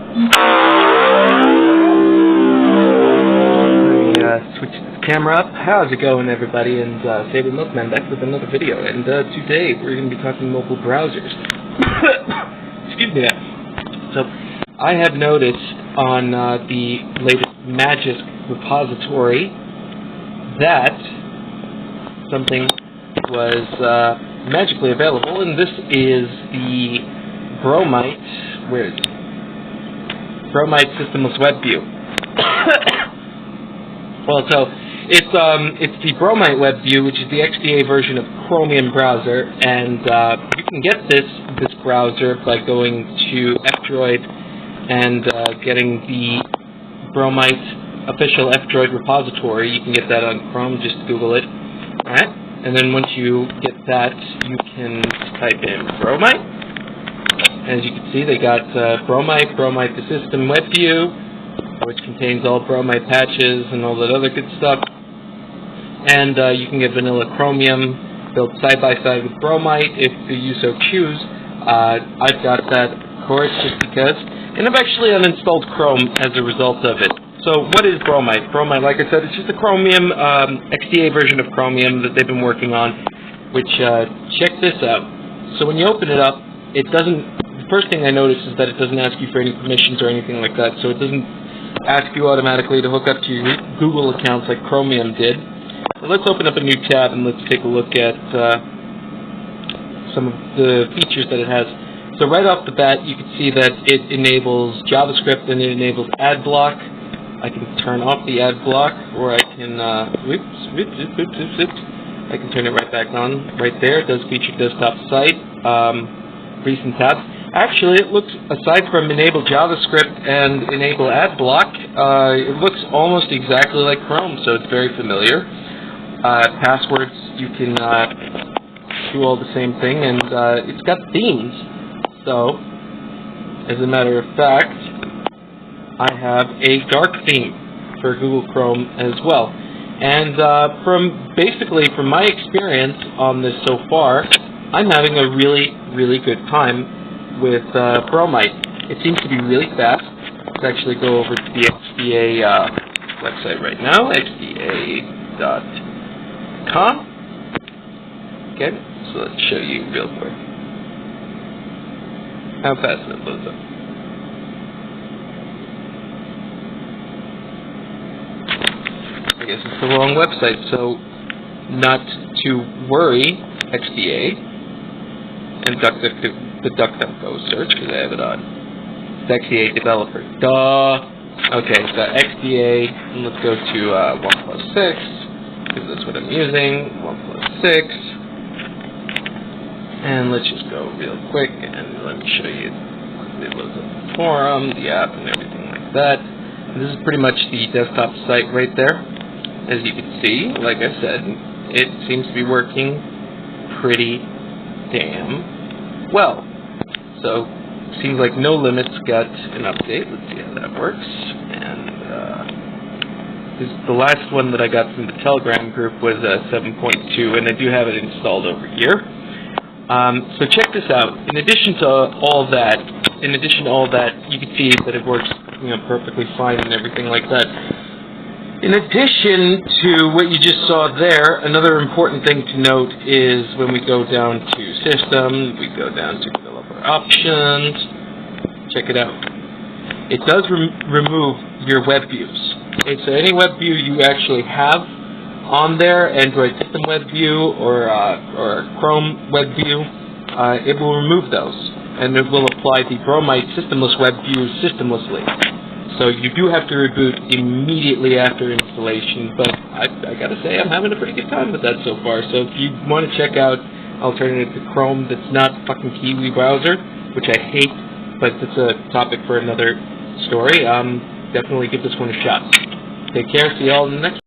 Switch the camera up. How's it going, everybody? And Saber Milkman back with another video. And today we're going to be talking mobile browsers. Excuse me. So I have noticed on the latest Magic repository that something was magically available, and this is the Bromite. Where is it? Bromite Systemless Web View. Well, so it's the Bromite Web View, which is the XDA version of Chromium browser, and you can get this browser by going to F-Droid and getting the Bromite official F-Droid repository. You can get that on Chrome. Just Google it. All right, and then once you get that, you can type in Bromite. As you can see, they got Bromite the System Web View, which contains all Bromite patches and all that other good stuff. And you can get vanilla Chromium built side by side with Bromite if you so choose. I've got that, of course, just because. And I've actually uninstalled Chrome as a result of it. So what is Bromite? Bromite, like I said, it's just a Chromium, XDA version of Chromium that they've been working on, which, check this out. So when you open it up, it doesn't. The first thing I noticed is that it doesn't ask you for any permissions or anything like that, so it doesn't ask you automatically to hook up to your Google accounts like Chromium did. So let's open up a new tab and let's take a look at some of the features that it has. So right off the bat, you can see that it enables JavaScript and it enables ad block. I can turn off the ad block, or I can I can turn it right back on right there. It does feature desktop site, recent tabs. Actually, it looks, aside from enable JavaScript and enable ad block, it looks almost exactly like Chrome, so it's very familiar. Passwords, you can do all the same thing, and it's got themes. So, as a matter of fact, I have a dark theme for Google Chrome as well. And from my experience on this so far, I'm having a really, really good time with Bromite. It seems to be really fast. Let's actually go over to the XDA website right now, xda.com. Okay, so let's show you real quick how fast it loads up. I guess it's the wrong website, so not to worry, XDA, and the DuckDuckGo search, because I have it on. It's XDA developer. Duh. Okay, so XDA, and let's go to 1+6, because that's what I'm using. 1+6. And let's just go real quick, and let me show you. It loads up the forum, the app, and everything like that. And this is pretty much the desktop site right there. As you can see, like I said, it seems to be working pretty damn well. So, seems like No Limits got an update. Let's see how that works. And this is the last one that I got from the Telegram group was 7.2, and I do have it installed over here. So check this out. In addition to all that, you can see that it works, perfectly fine and everything like that. In addition to what you just saw there, another important thing to note is when we go down to System, we go down to Developer Options, check it out. It does remove your web views. Okay, so any web view you actually have on there, Android System Web View or Chrome Web View, it will remove those, and it will apply the Bromite Systemless Web View systemlessly. So you do have to reboot immediately after installation, but I gotta say I'm having a pretty good time with that so far. So if you want to check out alternative to Chrome that's not fucking Kiwi browser, which I hate, but it's a topic for another story, definitely give this one a shot. Take care, see y'all in the next